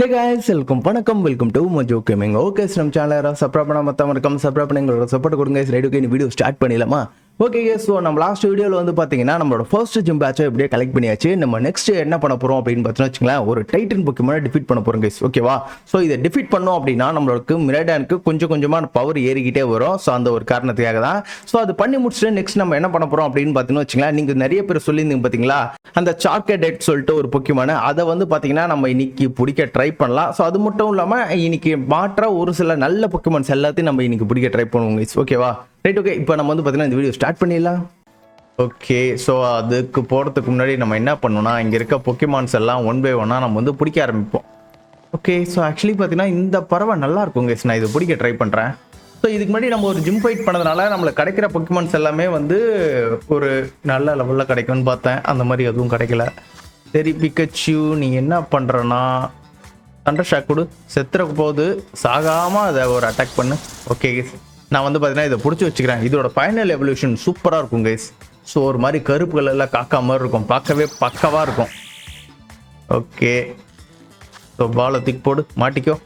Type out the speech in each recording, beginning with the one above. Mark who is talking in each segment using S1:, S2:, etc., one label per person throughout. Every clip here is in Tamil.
S1: Hey guys, welcome to Mojo Gaming. Okay, நம்ம சேனலை சப்ஸ்கிரைப் பண்ணாம மத்தவங்க இருக்காம சப்ஸ்கிரைப் பண்ணி எங்களோட சப்போர்ட் கொடுங்க guys. ரைட், ஓகே, இந்த வீடியோ ஸ்டார்ட் பண்ணிடலாமா? ஓகே guys, ஸோ நம்ம லாஸ்ட் வீடியோவில் வந்து பார்த்தீங்கன்னா நம்மளோட ஃபர்ஸ்ட் ஜிம் பேட்சை எப்படியே கலெக்ட் பண்ணியாச்சு. நம்ம நெக்ஸ்ட் என்ன பண்ண போகிறோம் அப்படின்னு பார்த்தீங்கன்னா வச்சுங்களேன், ஒரு டைட்டன் பொக்கிமானை டிஃபீட் பண்ண போகிறோம் guys. ஓகேவா? ஸோ இதை டிஃபீட் பண்ணோம் அப்படின்னா நம்மளுக்கு மிராடானுக்கு கொஞ்சம் கொஞ்சமாக பவர் ஏறிக்கிட்டே வரும். ஸோ அந்த ஒரு காரணத்துக்காக தான். ஸோ அது பண்ணி முடிச்சுட்டு நெக்ஸ்ட் நம்ம என்ன பண்ண போகிறோம் அப்படின்னு பார்த்தீங்கன்னா வச்சுங்களேன், நீங்கள் நிறைய பேர் சொல்லியிருந்தீங்க பார்த்தீங்களா, அந்த சார்கெட் சொல்லிட்டு ஒரு பொக்கிமான அதை வந்து பார்த்தீங்கன்னா நம்ம இன்னைக்கு பிடிக்க ட்ரை பண்ணலாம். ஸோ அது மட்டும் இல்லாமல் இன்னைக்கு மாற்ற ஒரு சில நல்ல பொக்கிமான்ஸ் எல்லாத்தையும் நம்ம இன்னைக்கு பிடிக்க ட்ரை பண்ணுவோம் guys. ஓகேவா? ரைட், ஓகே, இப்போ நம்ம வந்து பார்த்தீங்கன்னா இந்த வீடியோ ஸ்டார்ட் பண்ணிடலாம். ஓகே, ஸோ அதுக்கு போகிறதுக்கு முன்னாடி நம்ம என்ன பண்ணோம்னா, இங்கே இருக்க பொக்கிமான்ஸ் எல்லாம் ஒன் பை ஒன்னாக நம்ம வந்து பிடிக்க ஆரம்பிப்போம். ஓகே, ஸோ ஆக்சுவலி பார்த்தீங்கன்னா இந்த பறவை நல்லா இருக்கும் guys. நான் இதை பிடிக்க ட்ரை பண்ணுறேன். ஸோ இதுக்கு முன்னாடி நம்ம ஒரு ஜிம் ஃபைட் பண்ணதுனால நம்மளுக்கு கிடைக்கிற பொக்கிமான்ஸ் எல்லாமே வந்து ஒரு நல்ல லெவலில் கிடைக்கும்னு பார்த்தேன். அந்த மாதிரி எதுவும் கிடைக்கல. சரி பிக்கச்சு, நீ என்ன பண்ணுறனா, தண்டர் ஷாக் கொடு, செத்துறக்கு போகுது, சாகாமல் அதை ஒரு அட்டாக் பண்ணு. ஓகே கைஸ், நான் வந்து பார்த்தீங்கன்னா இதை பிடிச்சி வச்சுக்கிறேன். இதோட ஃபைனல் எவல்யூஷன் சூப்பராக இருக்கும் கைஸ். ஸோ ஒரு மாதிரி கருப்பு கலரில் காக்கா மாதிரி இருக்கும், பார்க்கவே பக்கவாக இருக்கும். ஓகே, ஸோ பாலை தூக்கி போடு, மாட்டிக்கோ.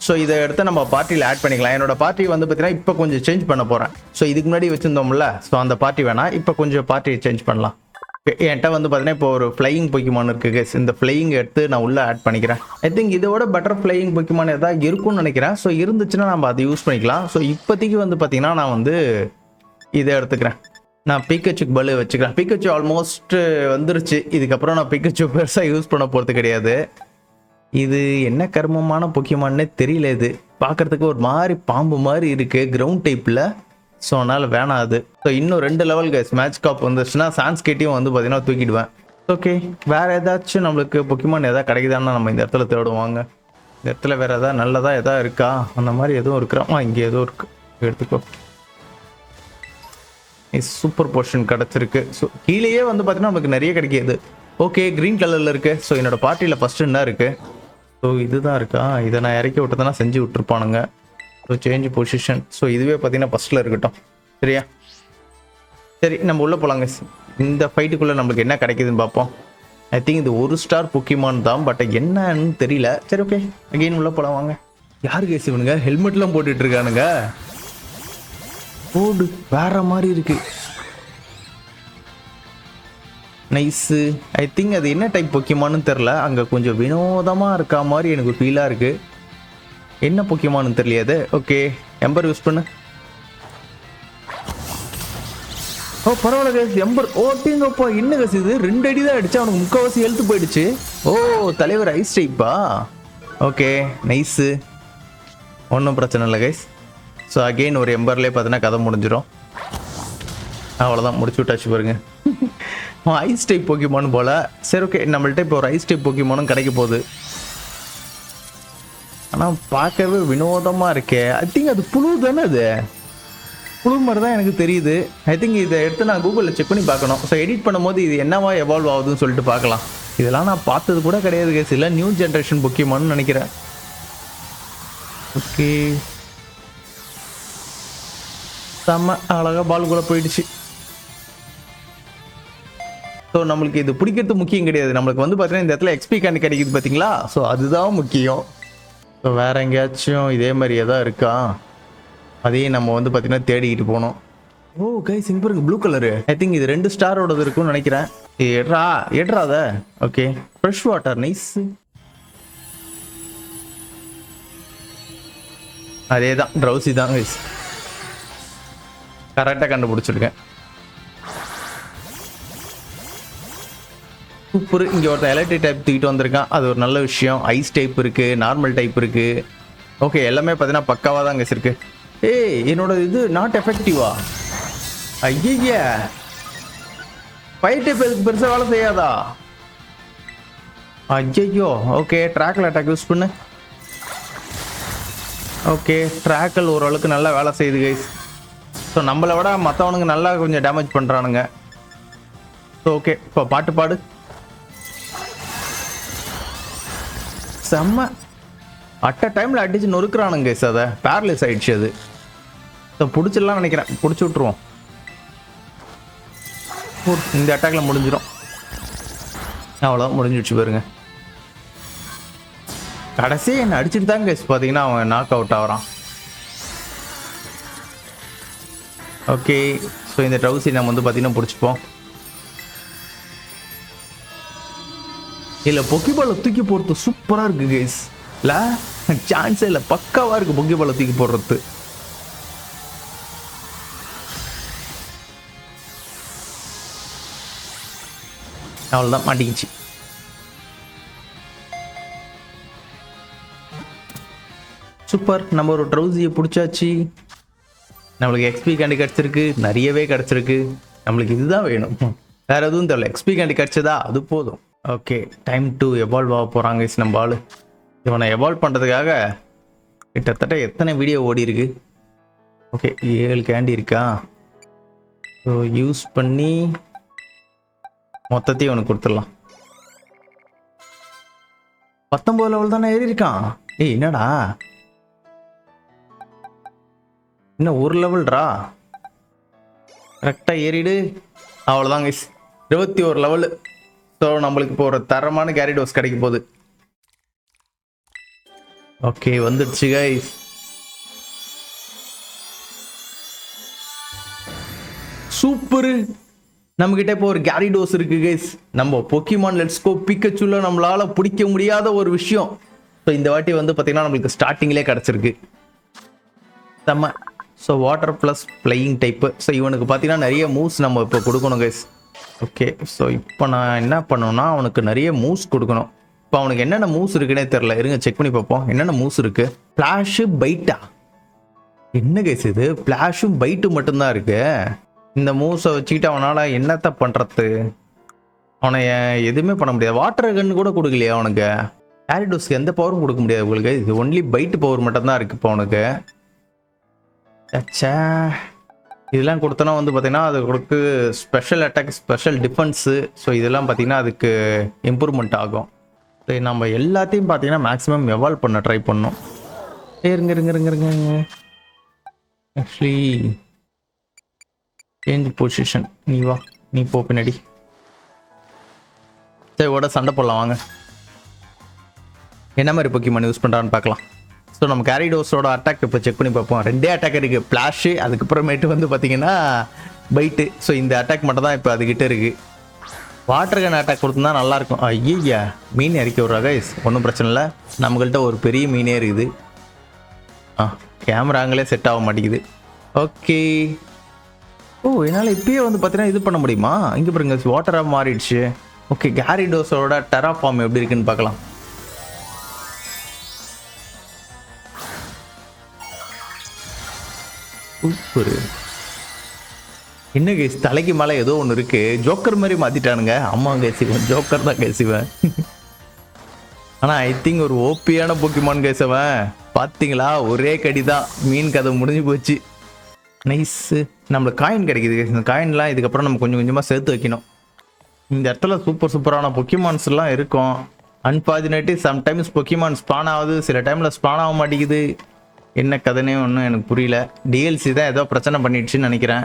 S1: ஸோ இதை எடுத்து நம்ம பார்ட்டியில் ஆட் பண்ணிக்கலாம். என்னோட பார்ட்டி வந்து பார்த்தீங்கன்னா இப்போ கொஞ்சம் சேஞ்ச் பண்ண போகிறேன். ஸோ இதுக்கு முன்னாடி வச்சுருந்தோம்ல, ஸோ அந்த பார்ட்டி வேணாம், இப்போ கொஞ்சம் பார்ட்டியை சேஞ்ச் பண்ணலாம். என்கிட்ட வந்து பார்த்தீங்கன்னா இப்போ ஒரு ஃப்ளையிங் பொக்கிமான் இருக்குது கேஸ். இந்த ஃப்ளையிங் எடுத்து நான் உள்ளே ஆட் பண்ணிக்கிறேன். ஐ திங்க் இதோட பெட்டர் ஃப்ளையிங் பொக்கிமான் எதாவது இருக்கும்னு நினைக்கிறேன். ஸோ இருந்துச்சுன்னா நம்ம அதை யூஸ் பண்ணிக்கலாம். ஸோ இப்போதைக்கு வந்து பார்த்தீங்கன்னா நான் வந்து இதை எடுத்துக்கிறேன். நான் பிக்கச்சுக்கு பலு வச்சுக்கிறேன். பிக்கச்சு ஆல்மோஸ்ட் வந்துருச்சு. இதுக்கப்புறம் நான் பிக்கச்சு பெருசாக யூஸ் பண்ண போகிறது கிடையாது. இது என்ன கர்மமான பொக்கிமான்னே தெரியல. இது பார்க்கறதுக்கு ஒரு மாதிரி பாம்பு மாதிரி இருக்குது, கிரவுண்ட் டைப்பில். ஸோ அதனால் வேணாம் அது. ஸோ இன்னும் 2 லெவல் கைஸ் மேட்ச் காப் வந்துச்சுன்னா சான்ஸ்கேட்டையும் வந்து பார்த்தீங்கன்னா தூக்கிடுவேன். ஓகே, வேறு ஏதாச்சும் நம்மளுக்கு பொக்கிமான் எதாவது கிடைக்குதான்னு நம்ம இந்த இடத்துல தேடுவாங்க. இந்த இடத்துல வேறு எதாவது நல்லதாக எதாவது இருக்கா, அந்த மாதிரி எதுவும் இருக்கிறோம். இங்கே எதுவும் இருக்குது, எடுத்துக்கோ. சூப்பர் போர்ஷன் கிடச்சிருக்கு. ஸோ கீழேயே வந்து பார்த்தீங்கன்னா நமக்கு நிறைய கிடைக்கிது. ஓகே, க்ரீன் கலரில் இருக்குது. ஸோ என்னோடய பார்ட்டியில் ஃபஸ்ட்டு என்ன இருக்குது? ஸோ இதுதான் இருக்கா? இதை நான் இறக்கி விட்டதுனா செஞ்சு விட்டுருப்பானுங்க. So change position. ஸோ இதுவே பார்த்தீங்கன்னா ஃபஸ்ட்டில் இருக்கட்டும். சரியா? சரி, நம்ம உள்ளே போகலாங்க. இந்த ஃபைட்டுக்குள்ளே நம்மளுக்கு என்ன கிடைக்குதுன்னு பார்ப்போம். ஐ திங்க் இது 1 ஸ்டார் பொக்கிமான் தான், பட் என்னன்னு தெரியல. சரி, ஓகே, அகெயின் உள்ளே போகலாம் வாங்க. யாரு கேஸ் இவனுங்க ஹெல்மெட்லாம் போட்டுட்டு இருக்கானுங்க? போடு வேற மாதிரி இருக்கு. நைஸு. ஐ திங்க் அது என்ன டைப் பொக்கிமான்னு தெரில. அங்கே கொஞ்சம் வினோதமாக இருக்கா மாதிரி எனக்கு ஃபீலாக இருக்குது. என்ன பொக்கிமான்னு தெரியலையே அது. ஓகே, எம்பர் யூஸ் பண்ணு. ஓ பரவாயில்ல கேஸ், எம்பர். ஓட்டிங்கப்பா, என்ன கேஸ் இது 2 அடி தான் அடிச்சு அவனுக்கு 3/4 ஹெல்த் போயிடுச்சு. ஓ தலைவர் ஐஸ் டைப்பா? ஓகே, நைஸு, ஒன்றும் பிரச்சனை இல்லை கைஸ். ஸோ அகெயின் ஒரு எம்பர்லேயே பார்த்தீங்கன்னா கதை முடிஞ்சிடும். அவ்வளோதான், முடிச்சு விட்டாச்சு பாருங்க. ஐஸ் டைப் பொக்கிமான் போல். சரி, ஓகே, நம்மள்ட்ட இப்போ ஒரு ஐஸ் டைப் பொக்கிமானும் கிடைக்க போகுது. ஆனால் பார்க்கவே வினோதமாக இருக்கே. ஐ திங்க் அது புழு தானே? அது புழு மாதிரி தான் எனக்கு தெரியுது. ஐ திங்க் இதை எடுத்து நான் கூகுளில் செக் பண்ணி பார்க்கணும். ஸோ எடிட் பண்ணும்போது இது என்னவா எவால்வ் ஆகுதுன்னு சொல்லிட்டு பார்க்கலாம். இதெல்லாம் நான் பார்த்தது கூட கிடையாது கேஸ். இல்லை நியூ ஜென்ரேஷன் பொக்கிமான்னு நினைக்கிறேன். ஓகே, செம்ம அழகாக பால் கூட போயிடுச்சு. ஸோ நம்மளுக்கு இது பிடிக்கிறது முக்கியம் கிடையாது. நம்மளுக்கு வந்து பார்த்தீங்கன்னா இந்த இடத்துல எக்ஸ்பி கேண்ட் கிடைக்குது பார்த்தீங்களா? ஸோ அதுதான் முக்கியம். ஸோ வேறு எங்கேயாச்சும் இதே மாதிரி எதாவது இருக்கா, அதையும் நம்ம வந்து பார்த்தீங்கன்னா தேடிக்கிட்டு போனோம். ஓ கைஸ், இங்கே பாருங்க ப்ளூ கலரு. ஐ திங்க் இது 2 ஸ்டாரோடது இருக்குன்னு நினைக்கிறேன். எட்ராத. Okay, fresh water, nice. அதே தான், ட்ரௌசி தான் கைஸ். கரெக்டாக கண்டுபிடிச்சிருக்கேன். சூப்பர். இங்கே ஒருத்தர் எலக்ட்ரிக் டைப் தூக்கிட்டு வந்திருக்கான், அது ஒரு நல்ல விஷயம். ஐஸ் டைப் இருக்குது, நார்மல் டைப் இருக்குது. ஓகே, எல்லாமே பார்த்தீங்கன்னா பக்காவாக தான் கைஸ் இருக்குது. ஏய், என்னோட இது நாட் எஃபெக்டிவா? ஐய, ஃபைட் டைப் எதுக்கு பெருசாக வேலை செய்யாதா? ஐயோ. ஓகே, ட்ராக்கில் அட்டாக் யூஸ் பண்ணு. ஓகே, ட்ராக்கில் ஓரளவுக்கு நல்லா வேலை செய்யுது கைஸ். ஸோ நம்மளை விட மற்றவனுங்க நல்லா கொஞ்சம் டேமேஜ் பண்ணுறானுங்க. ஸோ ஓகே, இப்போ பாட்டு பாடு. செம்ம. அட் அ டைமில் அடிச்சு நொறுக்குறானுங்க கைஸ். அதை பேரலைஸ் ஆகிடுச்சு அது. ஸோ பிடிச்சிடலாம் நினைக்கிறேன். பிடிச்சி விட்ருவோம். இந்த அட்டாக்ல முடிஞ்சிடும். அவ்வளோதான், முடிஞ்சிடுச்சு பாருங்க. கடைசி என்ன அடிச்சுட்டு தான் கைஸ் பார்த்தீங்கன்னா அவன் நாக் அவுட் ஆகிறான். ஓகே, ஸோ இந்த ட்ரௌசி நம்ம வந்து பார்த்தீங்கன்னா பிடிச்சிப்போம். இல்லை பொக்கிபாலை தூக்கி போடுறது சூப்பராக இருக்கு கைஸ். இல்லை சான்ஸே இல்லை, பக்காவாக இருக்கு பொக்கிபாலை தூக்கி போடுறது. அவ்வளோதான், மாட்டிக்கிச்சு. சூப்பர், நம்ம ஒரு ட்ரௌசியை பிடிச்சாச்சு. நம்மளுக்கு எக்ஸ்பி கேண்டி கிடச்சிருக்கு, நிறையவே கிடச்சிருக்கு. நம்மளுக்கு இதுதான் வேணும், வேற எதுவும் தெரியல. எக்ஸ்பி கேண்டி கிடச்சதா அது போதும். ஓகே, டைம் டு எவால்வ் ஆக போகிறாங்க நம்ம ஆள். இவனை எவால்வ் பண்ணுறதுக்காக கிட்டத்தட்ட எத்தனை வீடியோ ஓடி இருக்கு. ஓகே, 7 கேண்டி இருக்கா. ஸோ யூஸ் பண்ணி மொத்தத்தையும் அவனுக்கு கொடுத்துடலாம். 19 லெவல் தானே ஏறி இருக்கான். ஏய் என்னடா இன்னும் ஒரு லெவல்ரா, கரெக்டாக ஏறிடு. அவ்வளோதான் கைஸ், 21 லெவலு. ஸோ நம்மளுக்கு இப்போ ஒரு தரமான கேரிடோஸ் கிடைக்க போகுது. ஓகே, வந்துடுச்சு கைஸ். சூப்பரு, நம்மகிட்ட இப்போ ஒரு கேரிடோஸ் இருக்கு கைஸ். நம்ம பொக்கிமான் லெட்ஸ் கோ பிக்கச்சுல நம்மளால பிடிக்க முடியாத ஒரு விஷயம். ஸோ இந்த வாட்டி வந்து பார்த்தீங்கன்னா நம்மளுக்கு ஸ்டார்டிங்லேயே கிடச்சிருக்கு. செம்ம. So water plus flying type. So இவனுக்கு பார்த்தீங்கன்னா நிறைய மூவ்ஸ் நம்ம இப்போ கொடுக்கணும் கைஸ். ஓகே, ஸோ இப்போ நான் என்ன பண்ணணும்னா அவனுக்கு நிறைய மூவ்ஸ் கொடுக்கணும். இப்போ அவனுக்கு என்னென்ன மூவ்ஸ் இருக்குன்னே தெரில, இருங்க செக் பண்ணி பார்ப்போம் என்னென்ன மூவ்ஸ் இருக்கு. ஃப்ளாஷு பைட்டா, என்ன கைஸ் இது? ஃப்ளாஷும் பைட்டு மட்டும்தான் இருக்கு. இந்த மூவ்ஸை வச்சுக்கிட்டு அவனால் என்னத்த பண்ணுறது? அவனை எதுவுமே பண்ண முடியாது. வாட்டர் கன் கூட கொடுக்கலையா அவனுக்கு? கேரிடோஸ்க்கு எந்த பவரும் கொடுக்க முடியாது உங்களுக்கு. இது ஒன்லி பைட்டு பவர் மட்டும்தான் இருக்கு இப்போ அவனுக்கு. அச்சா, இதெல்லாம் கொடுத்தனா வந்து பார்த்தீங்கன்னா அது கொடுக்கு special attack, special defence. So இதெல்லாம் பார்த்தீங்கன்னா அதுக்கு இம்ப்ரூவ்மெண்ட் ஆகும். ஸோ நம்ம எல்லாத்தையும் பார்த்தீங்கன்னா மேக்ஸிமம் எவால்வ் பண்ண ட்ரை பண்ணோம். இருங்க ஆக்சுவலி சேஞ்ச் பொசிஷன். நீ வா, நீ போ பின்னாடி. சரி, ஓட சண்டை போடலாம் வாங்க. என்ன மாதிரி பொக்கிமான் யூஸ் பண்ணுறான்னு பார்க்கலாம். ஸோ நம்ம கேரிடோஸோட அட்டாக் இப்போ செக் பண்ணி பார்ப்போம். 2 அட்டாக் இருக்குது, ஃப்ளாஷு, அதுக்கப்புறமேட்டு வந்து பார்த்தீங்கன்னா பைட்டு. ஸோ இந்த அட்டாக் மட்டும் தான் இப்போ அதுக்கிட்ட இருக்குது. வாட்டர் கன் அட்டாக் கொடுத்துருந்தா நல்லாயிருக்கும். ஐயா, மீன் இறக்கி விட்றாங்க. ஒன்றும் பிரச்சனை இல்லை, நம்மள்கிட்ட ஒரு பெரிய மீனே இருக்குது. கேமராங்களே செட் ஆக மாட்டேங்குது. ஓகே, ஓ என்னால் இப்பயே வந்து பார்த்தீங்கன்னா இது பண்ண முடியுமா? இங்கே பாருங்க, வாட்டராக மாறிடுச்சு. ஓகே, கேரிடோஸோட டெராஃபார்ம் எப்படி இருக்குன்னு பார்க்கலாம். சூப்பர். என்ன கேஸ், தலைக்கு மேலே ஏதோ ஒன்று இருக்கு. ஜோக்கர் மாதிரி மாத்திட்டானுங்க. அம்மா கேசிவன் ஜோக்கர் தான் கேசிவன். ஆனால் ஐ திங்க் ஒரு ஓபியான பொக்கிமான் கேசவன். பார்த்தீங்களா, ஒரே கடி தான், மீன் கதை முடிஞ்சு போச்சு. நைஸு, நம்மளுக்கு காயின் கிடைக்குது. இந்த காயின்லாம் இதுக்கப்புறம் நம்ம கொஞ்சம் கொஞ்சமாக சேர்த்து வைக்கணும். இந்த இடத்துல சூப்பரான பொக்கிமான்ஸ்லாம் இருக்கும். அன்ஃபார்ச்சுனேட்லி சம்டைம்ஸ் பொக்கிமான் ஸ்பான் ஆகுது, சில டைமில் ஸ்பான் ஆக மாட்டேங்குது. என்ன கதைனே ஒன்றும் எனக்கு புரியல. டிஎல்சி தான் ஏதோ பிரச்சனை பண்ணிடுச்சுன்னு நினைக்கிறேன்.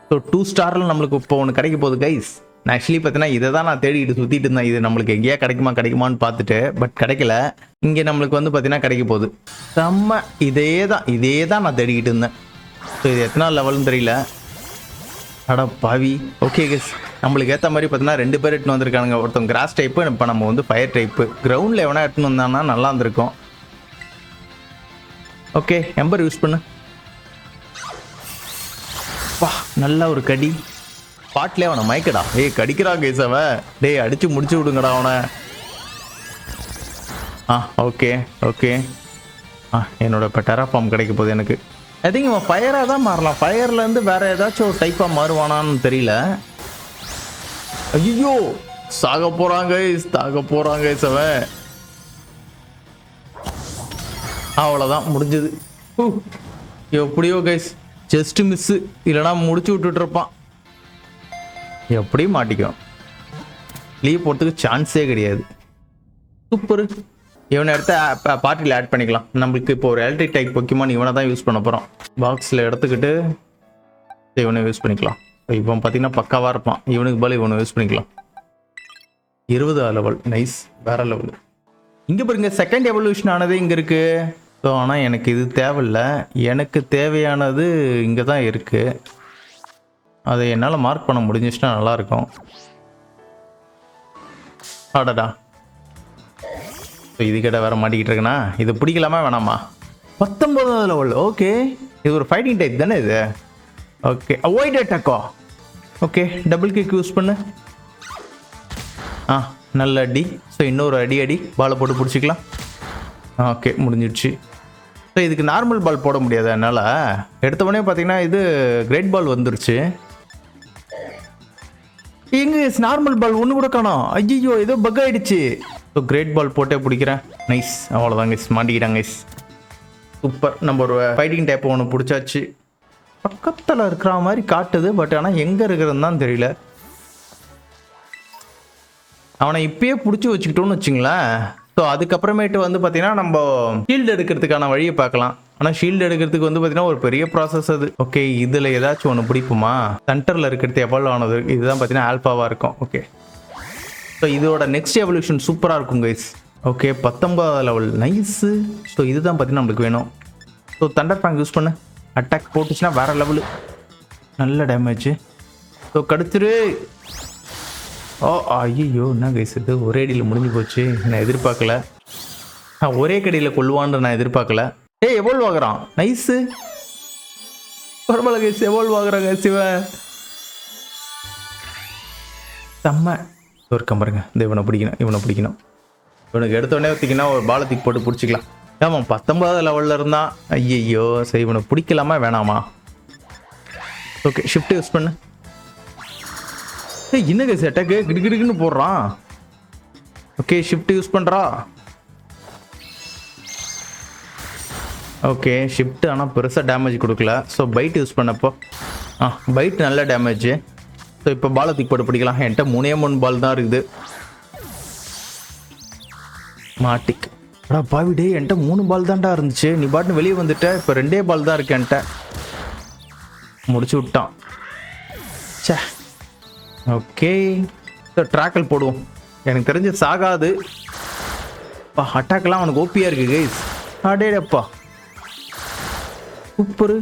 S1: ஸோ 2 ஸ்டாரில் நம்மளுக்கு இப்போ ஒன்று கிடைக்க போகுது கைஸ். நான் ஆக்சுவலி பார்த்தீங்கன்னா இதை தான் நான் தேடிட்டு சுற்றிட்டு இருந்தேன். இது நம்மளுக்கு எங்கேயா கிடைக்குமான்னு பார்த்துட்டு, பட் கிடைக்கல. இங்கே நம்மளுக்கு வந்து பார்த்தீங்கன்னா கிடைக்க போகுது. செம்ம, இதே தான் நான் தேடிக்கிட்டு இருந்தேன். ஸோ இது எத்தனை லெவல்னு தெரியல. அட பாவி. ஓகே கைஸ், நம்மளுக்கு ஏற்ற மாதிரி பார்த்தீங்கன்னா 2 பேர் எடுத்துன்னு வந்திருக்கானுங்க. ஒருத்தவங்க கிராஸ் டைப்பு, இப்போ நம்ம வந்து ஃபயர் டைப்பு. கிரவுண்டில் எவனா எடுத்துன்னு வந்தான்னா நல்லா இருந்திருக்கும். ஓகே, எம்பர் யூஸ் பண்ணு. வா, நல்ல ஒரு கடி. பாட்டிலே அவனை மயக்கடா. ஏய் கடிக்கிறான் கேஸ் அவன். டேய் அடிச்சு முடிச்சு விடுங்கடா அவனை. ஓகே. என்னோட இப்போ டெராஃபார்ம் கிடைக்க போகுது எனக்கு. ஐ திங்க் இவன் ஃபயராக தான் மாறலாம். ஃபயர்லேருந்து வேற ஏதாச்சும் ஒரு டைப்பாக மாறுவானான்னு தெரியல. ஐயோ, சாக போகிறாங்க அவன். அவ்வளோதான், முடிஞ்சது. எப்படியோ கைஸ், ஜஸ்ட் மிஸ்ஸு, இல்லைனா முடிச்சு விட்டுட்டு இருப்பான். எப்படியும் மாட்டிக்கும். லீவ் போகிறதுக்கு சான்ஸே கிடையாது. சூப்பர். இவனை எடுத்து பார்ட்டியில் ஆட் பண்ணிக்கலாம். நம்மளுக்கு இப்போ ஒரு எலக்ட்ரிக் டைப் பொக்கிமான் இவனை தான் யூஸ் பண்ண போகிறோம். பாக்ஸில் எடுத்துக்கிட்டு இவனை யூஸ் பண்ணிக்கலாம். இவன் பார்த்தீங்கன்னா பக்காவாக இருப்பான். இவனுக்கு பதில் இவனை யூஸ் பண்ணிக்கலாம். 20 லெவல், நைஸ், வேற லெவல். இங்கே பாருங்க செகண்ட் எவல்யூஷன் ஆனது இங்கே இருக்குது. ஸோ ஆனால் எனக்கு இது தேவையில்லை. எனக்கு தேவையானது இங்கே தான் இருக்குது. அதை என்னால் மார்க் பண்ண முடிஞ்சிச்சுன்னா நல்லாயிருக்கும். ஆடடா, ஸோ இதுக்கிட்ட வேற மாட்டிக்கிட்டு இருக்கேனா? இது பிடிக்கலாமா வேணாமா? 19வது லெவல். ஓகே, இது ஒரு ஃபைட்டிங் டைப் தானே இது? ஓகே, அவாய்ட் அட்டாக்கோ. ஓகே, டபுள் கிக் யூஸ் பண்ணு. நல்ல அடி. ஸோ இன்னொரு அடி பாலை போட்டு பிடிச்சிக்கலாம். ஓகே, முடிஞ்சிடுச்சு. ஸோ இதுக்கு நார்மல் பால் போட முடியாது என்னால். எடுத்தவொடனே பார்த்தீங்கன்னா இது கிரேட் பால் வந்துருச்சு. எங்கே நார்மல் பால் ஒன்று கூட காணோம். ஐயோ, ஏதோ பக் ஆகிடுச்சு. ஸோ கிரேட் பால் போட்டே பிடிக்கிறேன். நைஸ், அவ்வளோதாங்க, மாட்டிக்கிட்டாங்க. சூப்பர், நம்ம ஒரு ஃபைட்டிங் டைப் ஒன்று பிடிச்சாச்சு. பக்கத்தில் இருக்கிற மாதிரி காட்டுது, பட் ஆனால் எங்கே இருக்கிறதுன்னு தான் தெரியல. அவனை இப்பயே பிடிச்சி வச்சுக்கிட்டோன்னு வச்சுங்களேன். ஸோ அதுக்கப்புறமேட்டு வந்து பார்த்தீங்கன்னா நம்ம ஷீல்டு எடுக்கிறதுக்கான வழியை பார்க்கலாம். ஆனால் ஷீல்டு எடுக்கிறதுக்கு வந்து பார்த்தீங்கன்னா ஒரு பெரிய ப்ராசஸ் அது. ஓகே, இதில் ஏதாச்சும் ஒன்று பிடிப்புமா? சென்டரில் இருக்கிறது எவ்வளோ ஆனது? இதுதான் பார்த்தீங்கன்னா ஆல்ஃபாவாக இருக்கும். ஓகே, ஸோ இதோட நெக்ஸ்ட் எவல்யூஷன் சூப்பராக இருக்கும் கைஸ். ஓகே, 19வது லெவல். நைஸு. ஸோ இதுதான் பார்த்தீங்கன்னா நம்மளுக்கு வேணும். ஸோ தண்டர் ஃபேங் யூஸ் பண்ணு. அட்டாக் போட்டுச்சுன்னா வேறு லெவலு. நல்ல டேமேஜ். ஸோ கடுத்துரு. ஓ ஐயோ, என்ன கைஸ் இது? ஒரே அடியில் முடிஞ்சு போச்சு. நான் எதிர்பார்க்கல. ஒரே கடியில் கொள்வான்னு நான் எதிர்பார்க்கல. எவால்வ் ஆகுறான். நைஸு, பரவாயில்ல கைஸ், எவால்வ் ஆகுறாங்க சிவன். செம்ம. ஒரு கம்பருங்க, இந்த இவனை பிடிக்கணும். இவனுக்கு எடுத்தோடனே ஊற்றிக்கினா ஒரு பாலத்துக்கு போட்டு பிடிச்சிக்கலாம். ஆமாம், 19வது லெவலில் இருந்தான். ஐயோ, சரி இவனை பிடிக்கலாமா வேணாமா? ஓகே, ஷிஃப்ட் யூஸ் பண்ணு. என்ன கைஸ் அட்டாக்கு கிடுக்குன்னு போடுறான். ஓகே, ஷிஃப்ட் யூஸ் பண்ணுறா. ஓகே, ஷிஃப்ட் ஆனால் பெருசாக டேமேஜ் கொடுக்கல. ஸோ பைட் யூஸ் பண்ணப்போ பைட் நல்ல டேமேஜ். ஸோ இப்போ பாலை தூக்கி போட்டு பிடிக்கலாம். என்கிட்ட 3 பால் தான் இருக்குது. மாட்டிக் அடா பாவிடே, என்கிட்ட 3 பால் தான்டா இருந்துச்சு. நீ பாட்டுன்னு வெளியே வந்துட்ட. இப்போ 2 பால் தான் இருக்கு என்கிட்ட. முடிச்சு விட்டான். சே, ஓகே, ஸோ ட்ராக்கல் போடுவோம். எனக்கு தெரிஞ்சு சாகாது. அட்டாக்லாம் அவனுக்கு ஓப்பியாக இருக்குது கைஸ். அடேடப்பா, சூப்பரு.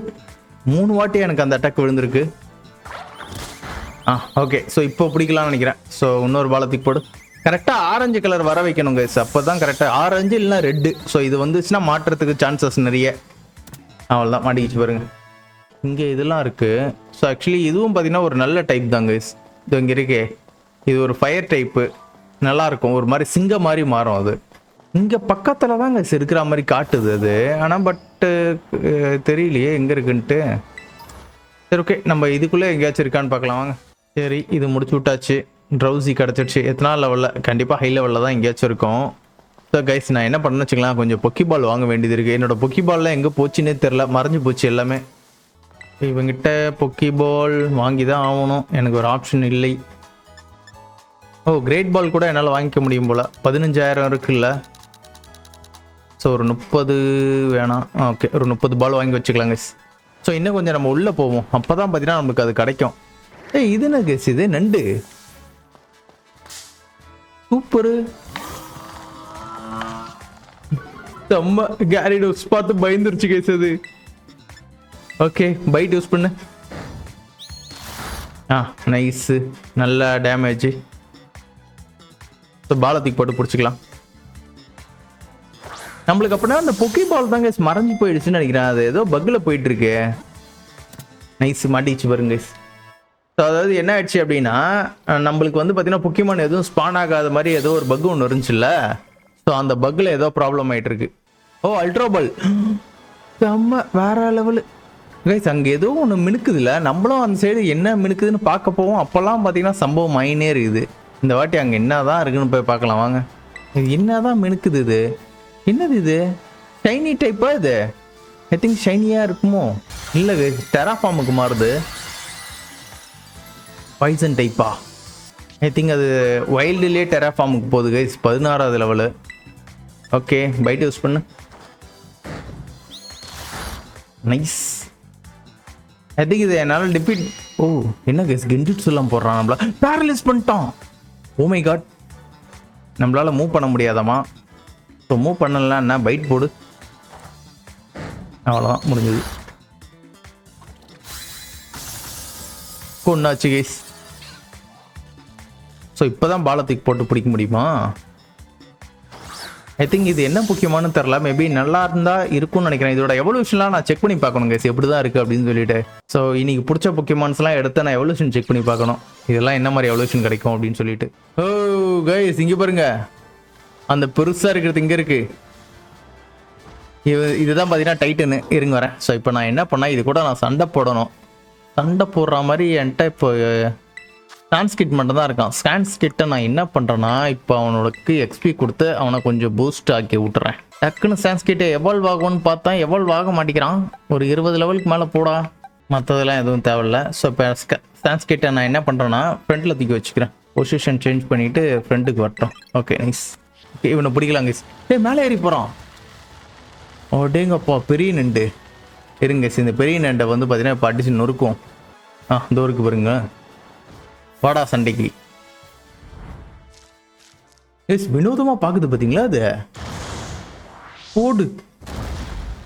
S1: 3 வாட்டி எனக்கு அந்த அட்டாக் விழுந்திருக்கு. ஓகே, ஸோ இப்போ பிடிக்கலாம்னு நினைக்கிறேன். ஸோ இன்னொரு பாலத்துக்கு போடு. கரெக்டாக ஆரஞ்சு கலர் வர வைக்கணும் கைஸ். அப்போ தான் கரெக்டாக ஆரஞ்சு இல்லைனா ரெட்டு. ஸோ இது வந்துச்சுன்னா மாட்டுறதுக்கு சான்சஸ் நிறைய. அவ்வளோதான், மாட்டிக்கிச்சு பாருங்க. இங்கே இதெல்லாம் இருக்குது. ஸோ ஆக்சுவலி இதுவும் பார்த்தீங்கன்னா ஒரு நல்ல டைப் தான் கைஸ். இது இங்கே இருக்கே, இது ஒரு ஃபயர் டைப்பு. நல்லாயிருக்கும், ஒரு மாதிரி சிங்கம் மாதிரி மாறும் அது. இங்கே பக்கத்தில் தான் கைஸ் இருக்கிற மாதிரி காட்டுது அது. ஆனால் பட்டு தெரியலையே எங்கே இருக்குன்ட்டு. சரி, ஓகே, நம்ம இதுக்குள்ளே எங்கேயாச்சும் இருக்கான்னு பார்க்கலாம் வாங்க. சரி, இது முடிச்சு விட்டாச்சு. ட்ரௌசி கிடச்சிடுச்சு. எத்தனை லெவலில்? கண்டிப்பாக ஹை லெவலில் தான் எங்கேயாச்சும் இருக்கும். ஸோ கைஸ், நான் என்ன பண்ணேன்னு வச்சுக்கலாம், கொஞ்சம் பொக்கி பால் வாங்க வேண்டியது இருக்குது. என்னோடய பொக்கி பால்லாம் எங்கே போச்சுன்னே தெரில, மறைஞ்சு போச்சு எல்லாமே. இவங்கிட்ட பொக்கி பால் வாங்கி தான் ஆகணும். எனக்கு ஒரு ஆப்ஷன் இல்லை. ஓ, கிரேட் பால் கூட என்னால் வாங்கிக்க முடியும் போல். 15,000 இருக்குல்ல. ஸோ ஒரு 30 வேணாம். ஓகே, ஒரு 30 பால் வாங்கி வச்சுக்கலாங்க. ஸோ இன்னும் கொஞ்சம் நம்ம உள்ளே போவோம். அப்போ தான் பார்த்தீங்கன்னா நமக்கு அது கிடைக்கும். இது என்ன கேஸ்? இது நண்டு. சூப்பரு. செம்ம. கேரிடோஸ் பார்த்து பயந்துருச்சு கேஸ் அது. ஓகே, பைட் யூஸ் பண்ணு. நைஸு, நல்ல டேமேஜ். ஸோ பாலத்துக்கு போட்டு பிடிச்சிக்கலாம். நம்மளுக்கு அப்படின்னா அந்த பொக்கி பால் தாங்க மறைஞ்சு போயிடுச்சுன்னு நினைக்கிறேன். அது ஏதோ பக்கில் போயிட்டு இருக்கு. நைஸ், மாட்டிச்சு பாருங்க. ஸோ அதாவது என்ன ஆயிடுச்சு அப்படின்னா, நம்மளுக்கு வந்து பார்த்தீங்கன்னா பொக்கிமான் எதுவும் ஸ்பான் ஆகாத மாதிரி ஏதோ ஒரு பக் ஒன்று இருந்துச்சுல்ல. ஸோ அந்த பக்கில் ஏதோ ப்ராப்ளம் ஆகிட்டு இருக்கு. ஓ, அல்ட்ரா பால். செம்ம, வேற லெவலு கைஸ். அங்கே ஏதோ ஒன்று மினுக்குதுல்ல. நம்மளும் அந்த சைடு என்ன மினுக்குதுன்னு பார்க்க போவோம். அப்போல்லாம் பார்த்தீங்கன்னா சம்பவம் ஆயினே இருக்குது. இந்த வாட்டி அங்கே என்ன தான் இருக்குன்னு போய் பார்க்கலாம் வாங்க. இது என்ன தான் மினுக்குது? இது என்னது? இது ஷைனி டைப்பா? இது ஐ திங்க் ஷைனியாக இருக்குமோ? இல்லை, டெராஃபார்முக்கு மாறுது. பாய்சன் டைப்பா? ஐ திங்க் அது வைல்டுலேயே டெராஃபார்முக்கு போகுது கைஸ். 16வது லெவலு. ஓகே, பைட் யூஸ் பண்ணு. நைஸ். ஐ திங்க் இது என்னால் டிஃபீட். ஓ, என்ன கைஸ் கென்ஜுட்ஸ் எல்லாம் போடுறான். நம்மள பேரலைஸ் பண்ணிட்டோம். ஓ மை காட், நம்மளால் மூவ் பண்ண முடியாதாமா? ஸோ மூவ் பண்ணலாம் என்ன பைட் போடு. அவ்வளோதான் முடிஞ்சது. கொண்டாச்சு கைஸ். ஸோ இப்போ தான் பாலத்துக்கு போட்டு பிடிக்க முடியுமா? ஐ திங்க் இது என்ன முக்கியமானு தெரில. மேபி நல்லா இருந்தால் இருக்கும்னு நினைக்கிறேன். இதோட எவல்யூஷன்லாம் நான் செக் பண்ணி பார்க்கணும் கைஸ், எப்படி தான் இருக்குது அப்படின்னு சொல்லிட்டு. ஸோ இன்னைக்கு பிடிச்ச பொக்கிமான்ஸ்லாம் எடுத்து நான் எவல்யூஷன் செக் பண்ணி பார்க்கணும், இதெல்லாம் என்ன மாதிரி எவல்யூஷன் கிடைக்கும் அப்படின்னு சொல்லிட்டு. ஓ கைஸ் இங்கே பாருங்க, அந்த பெருசாக இருக்கிறது இங்கே இருக்கு. இதுதான் பார்த்தீங்கன்னா டைட்டனு. இருங்க வரேன். ஸோ இப்போ நான் என்ன பண்ணேன், இது கூட நான் சண்டை போடணும். சண்டை போடுற மாதிரி என்கிட்ட இப்போ ஸ்டான்ஸ்கிட் மட்டும் தான் இருக்கான். ஸ்டான்ஸ்கிட்ட நான் என்ன பண்ணுறேன்னா, இப்போ அவனோடக்கு எக்ஸ்பி கொடுத்து அவனை கொஞ்சம் பூஸ்ட் ஆக்கி விட்டுறேன். டக்குன்னு ஸ்டான்ஸ்கிட்ட எவால்வ் ஆகும்னு பார்த்தா எவால்வ் ஆக மாட்டேங்கிறான். ஒரு 20 லெவலுக்கு மேலே போடா, மற்றதெல்லாம் எதுவும் தேவையில்லை. ஸோ இப்போ ஸ்டான்ஸ்கிட்ட நான் என்ன பண்ணுறேன்னா ஃப்ரண்ட்டில் தூக்கி வச்சுக்கிறேன். பொசிஷன் சேஞ்ச் பண்ணிவிட்டு ஃப்ரண்ட்டுக்கு வரட்டும். Okay nice. ஓகே இவனை பிடிக்கலாம் கைஸ். மேலே ஏறி போகிறான். ஓடேங்கப்பா பெரிய நண்டு. இருங்க இந்த பெரிய நண்டை வந்து பார்த்தீங்கன்னா இப்போ அடிச்சு நொறுக்கும். இந்த ஊருக்கு பாருங்க, வாடா சண்டைக்கு. எஸ் வினோதமா பாக்குது பாத்தீங்களா அது. போடு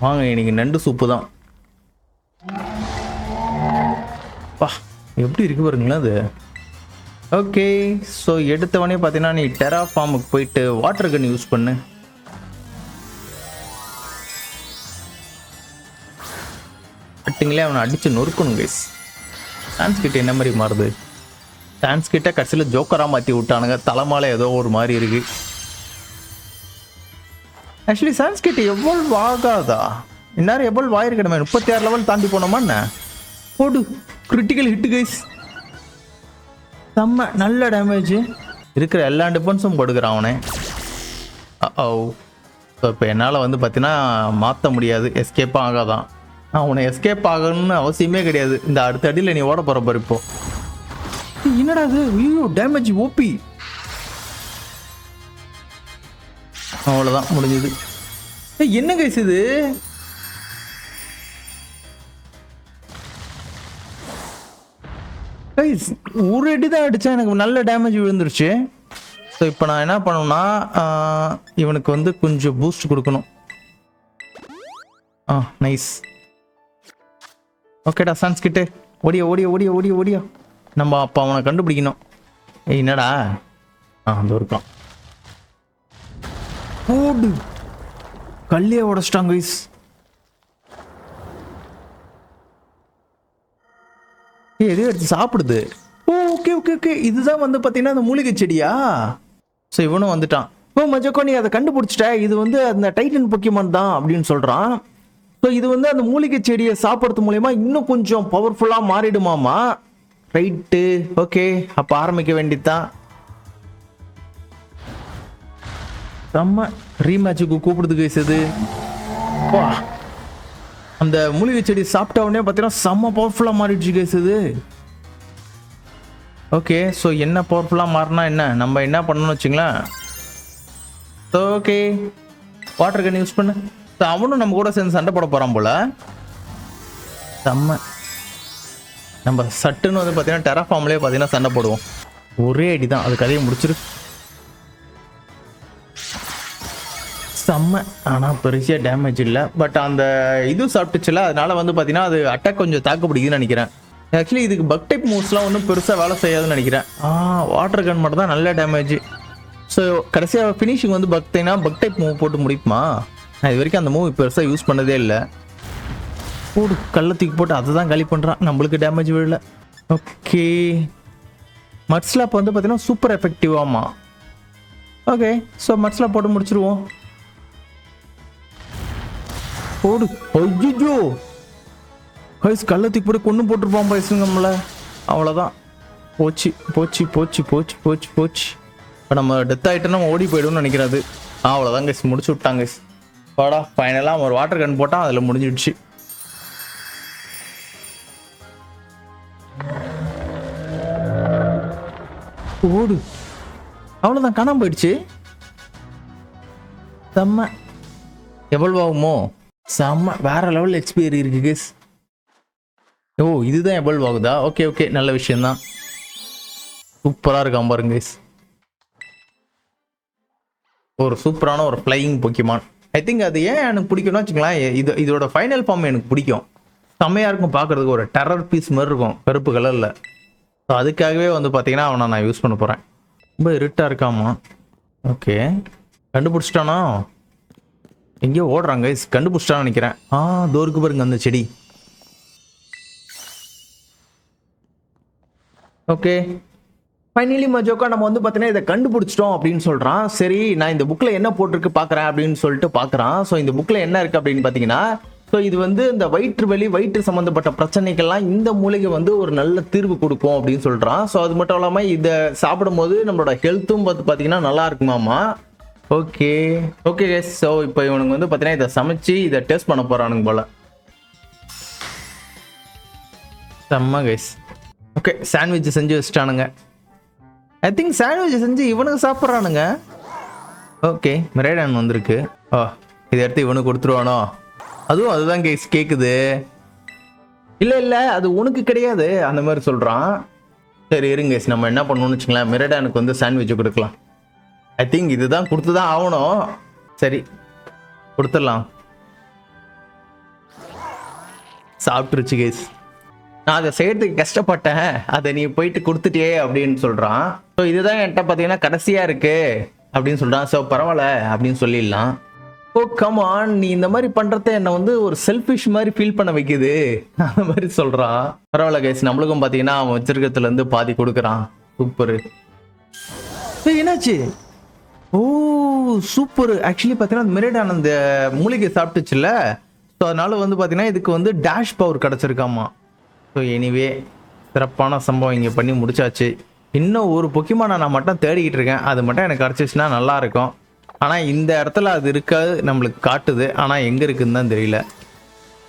S1: வாங்க, இன்னைக்கு நண்டு சூப்பு தான். பா எப்படி இருக்கு பாருங்களா அது. ஓகே ஸோ எடுத்தவனே பார்த்தீங்கன்னா நீ டெரா ஃபார்முக்கு போயிட்டு வாட்டர் கன் யூஸ் பண்ணு. கட்டிங்களே அவனை அடிச்சு நொறுக்கணும் கைஸ். டான்ஸ் கிட்ட என்ன மாதிரி மாறுது. டான்ஸ் கிட்ட கடைசியில் ஜோக்கரா மாற்றி விட்டானுங்க. தலைமால ஏதோ ஒரு மாதிரி இருக்கு. ஆக்சுவலி சான்ஸ்கிட்ட எவ்வளவு ஆகாதா, இந்நேரம் எவ்வளவு ஆயிருக்கணுமே. 36 லெவல் தாண்டி போனோமா என்ன. போடு கிரிட்டிக்கல் ஹிட் கைஸ். செம்ம நல்ல டேமேஜ். இருக்கிற எல்லா டிஃபென்ஸும் கொடுக்குறான் அவனே. ஓ ஸோ இப்போ என்னால் வந்து பார்த்தீங்கன்னா மாற்ற முடியாது, எஸ்கேப்பாக ஆகாதான். அவனை எஸ்கேப் ஆகணும்னு அவசியமே கிடையாது. இந்த அடுத்த அடியில் நீ ஓட போகிற பாரு. இப்போ என்னடா இது, ஐயோ டேமேஜ் ஓபி. அவ்வளோதான் முடிஞ்சது. என்ன கைஸ் இது. கைஸ் ஒரு அடி தான் அடித்தா எனக்கு நல்ல டேமேஜ் விழுந்துருச்சு. ஸோ இப்போ நான் என்ன பண்ணணும்னா இவனுக்கு வந்து கொஞ்சம் பூஸ்ட் கொடுக்கணும். நைஸ். ஓகேடா சான்ஸ்கிட்டு ஓடியா ஓடியா ஓடியா ஓடியா ஓடியா. நம்ம அப்போ அவனை கண்டுபிடிக்கணும். என்னடா அந்த இருக்கான். ஓடு கல்லியே உடச்சிட்டாங்க கைஸ். எதையோ எடுத்து சாப்பிடுது. ஓகே ஓகே ஓகே இதுதான் வந்து பார்த்தீங்கன்னா அந்த மூலிகை செடியா. ஸோ இவனும் வந்துட்டான். மஜக்கோ நீ அதை கண்டுபிடிச்சிட்ட, இது வந்து அந்த டைட்டன் பொக்கிமான் தான் அப்படின்னு சொல்கிறான். ஸோ இது வந்து அந்த மூலிகை செடியை சாப்பிட்றது மூலயமா இன்னும் கொஞ்சம் பவர்ஃபுல்லாக மாறிடுமாமா. ரைட்டு ஓகே அப்போ ஆரம்பிக்க வேண்டியதுதான். செம்ம ரீமேட்சுக்கு கூப்பிடுது கைஸ். அது அந்த மூலிகை செடி சாப்பிட்ட உடனே பார்த்தீங்கன்னா செம்ம பவர்ஃபுல்லாக மாறிடுச்சு கைஸ் அது. ஓகே ஸோ என்ன பவர்ஃபுல்லாக மாறினா என்ன, நம்ம என்ன பண்ணணும்னு வச்சுங்களேன். ஓகே வாட்டர் கன் யூஸ் பண்ணு. ஸோ அவனும் நம்ம கூட சேர்ந்து சண்டை போட போகிறான் போல. செம்ம. நம்ம சட்டுன்னு வந்து பார்த்தீங்கன்னா டெரா ஃபார்ம்லேயே பார்த்தீங்கன்னா சண்டை போடுவோம். ஒரே அடி தான் அது கதையை முடிச்சிரு. செம்ம. ஆனால் பெருசாக டேமேஜ் இல்லை. பட் அந்த இது சாப்பிட்டுச்சுல, அதனால வந்து பார்த்தீங்கன்னா அது அட்டாக் கொஞ்சம் தாக்கு பிடிக்குதுன்னு நினைக்கிறேன். ஆக்சுவலி இதுக்கு பக் டைப் மூவ்ஸ்லாம் ஒன்றும் பெருசாக வேலை செய்யாதுன்னு நினைக்கிறேன். வாட்டர் கன் மட்டும் தான் நல்ல டேமேஜ். ஸோ கடைசியாக ஃபினிஷிங் வந்து பக் டைப் மூவ் போட்டு முடிக்குமா. நான் இது வரைக்கும் அந்த மூவ் பெருசாக யூஸ் பண்ணதே இல்லை. போடு கள்ளத்துக்கு போட்டு அதை தான் காலி பண்ணுறான். நம்மளுக்கு டேமேஜ் விழல. ஓகே மட்ஸ்லாப் வந்து பார்த்தீங்கன்னா சூப்பர் எஃபெக்டிவாமா. ஓகே ஸோ மட்ஸ்லாப் போட்டு முடிச்சிருவோம். போடு. ஐயோ கைஸ் கள்ளத்துக்கு போட்டு கொண்டு போட்டுருப்பான் பைசுங்க நம்மள. அவ்வளோதான் போச்சு போச்சு போச்சு போச்சு போச்சு போச்சு. இப்போ நம்ம டெத் ஆகிட்டோன்னா நம்ம ஓடி போய்டும்னு நினைக்கிறது. அவ்வளோதான் கைஸ் முடிச்சு விட்டாங்க கைஸ். வாடா ஃபைனலாக ஒரு வாட்டர் கன் போட்டால் அதில் முடிஞ்சிடுச்சு. ஓடு. அவ்வளோதான் காணாம போயிடுச்சு. செம்ம. எவ்வளவு ஆகுமோ. செம்ம வேற லெவல் எக்ஸ்பீரி இருக்கு கேஸ். ஓ இதுதான் எவ்வளவு ஆகுதா. ஓகே ஓகே நல்ல விஷயம்தான். சூப்பராக இருக்கான் பாருங்க கேஸ். ஒரு சூப்பரான ஒரு ஃப்ளையிங் பொக்கிமான். ஐ திங்க் அது ஏன் எனக்கு பிடிக்கும்னு வச்சுக்கலாம், இதோட ஃபைனல் ஃபார்ம் எனக்கு பிடிக்கும். செம்மையாக இருக்கும் பார்க்குறதுக்கு, ஒரு டெரர் பீஸ் மாதிரி இருக்கும் கருப்பு கலரில். ஸோ அதுக்காகவே வந்து பார்த்தீங்கன்னா அவனை நான் யூஸ் பண்ண போகிறேன். ரொம்ப இருட்டாக இருக்காமா. ஓகே, கண்டுபிடிச்சிட்டானா? எங்கேயோ ஓடுறாங்க, கண்டுபிடிச்சிட்டான்னு நினைக்கிறேன். தோருக்கு பாருங்க அந்த செடி. ஓகே, ஃபைனலி மஜோக்கா நம்ம வந்து பார்த்தீங்கன்னா இதை கண்டுபிடிச்சிட்டோம் அப்படின்னு சொல்கிறான். சரி, நான் இந்த புக்கில் என்ன போட்டிருக்கு பார்க்குறேன் அப்படின்னு சொல்லிட்டு பார்க்குறான். ஸோ இந்த புக்கில் என்ன இருக்குது அப்படின்னு பார்த்தீங்கன்னா, ஸோ இது வந்து இந்த வயிற்று சம்மந்தப்பட்ட பிரச்சனைக்கெல்லாம் இந்த மூலிகை வந்து ஒரு நல்ல தீர்வு கொடுக்கும் அப்படின்னு சொல்கிறான். ஸோ அது மட்டும் இல்லாமல் இதை சாப்பிடும்போது நம்மளோட ஹெல்த்தும் பார்த்து பார்த்தீங்கன்னா நல்லா இருக்குமாமா. ஓகே ஓகே கைஸ், ஸோ இப்போ இவனுக்கு வந்து பார்த்தீங்கன்னா இதை சமைச்சு இதை டேஸ்ட் பண்ண போகிறானுங்க போல. செம்ம கைஸ். ஓகே, சாண்ட்விச் செஞ்சு வச்சுட்டானுங்க. ஐ திங்க் சாண்ட்விச் செஞ்சு இவனுக்கு சாப்பிட்றானுங்க. ஓகே, மிரேடான் வந்திருக்கு. இதை எடுத்து இவனுக்கு கொடுத்துருவானோ? அதுதான் கைஸ் கேட்குது. இல்லை அது உனக்கு கிடையாது அந்த மாதிரி சொல்கிறான். சரி இருங்க கைஸ், நம்ம என்ன பண்ணணும்னு வச்சுக்கலாம், மிரேடானுக்கு வந்து சாண்ட்விச் கொடுக்கலாம். ஐ திங்க் இதுதான் கொடுத்து தான் ஆகணும். சரி கொடுத்துடலாம். சாப்பிட்டுருச்சு கைஸ். நான் அதை செய்யறதுக்கு கஷ்டப்பட்டேன், அதை நீ போயிட்டு கொடுத்துட்டே அப்படின்னு சொல்கிறான். ஸோ இதுதான் என்கிட்ட பார்த்தீங்கன்னா கடைசியாக இருக்கு அப்படின்னு சொல்கிறான். ஸோ பரவாயில்ல அப்படின்னு சொல்லிடலாம். ஓ கமான், நீ இந்த மாதிரி பண்ணுறத என்னை வந்து ஒரு செல்ஃபிஷ் மாதிரி ஃபீல் பண்ண வைக்குது அந்த மாதிரி சொல்கிறான். பரவாயில்ல கைஸ், நம்மளுக்கும் பார்த்தீங்கன்னா அவன் வச்சிருக்கிறதுலேருந்து பாதி கொடுக்குறான். சூப்பரு. என்னாச்சு? ஓ சூப்பர். ஆக்சுவலி பார்த்தீங்கன்னா மிரேடான் அந்த மூலிகை சாப்பிட்டுச்சுல்ல, ஸோ அதனால வந்து பார்த்தீங்கன்னா இதுக்கு வந்து டேஷ் பவர் கிடச்சிருக்காமா. ஸோ எனிவே சிறப்பான சம்பவம் இங்கே பண்ணி முடிச்சாச்சு. இன்னும் ஒரு பொக்கிமானை நான் மட்டும் தேடிக்கிட்டு இருக்கேன், அது மட்டும் எனக்கு கிடச்சிச்சுன்னா நல்லாயிருக்கும். ஆனால் இந்த இடத்துல அது இருக்காது, நம்மளுக்கு காட்டுது, ஆனால் எங்கே இருக்குதுன்னு தான் தெரியல.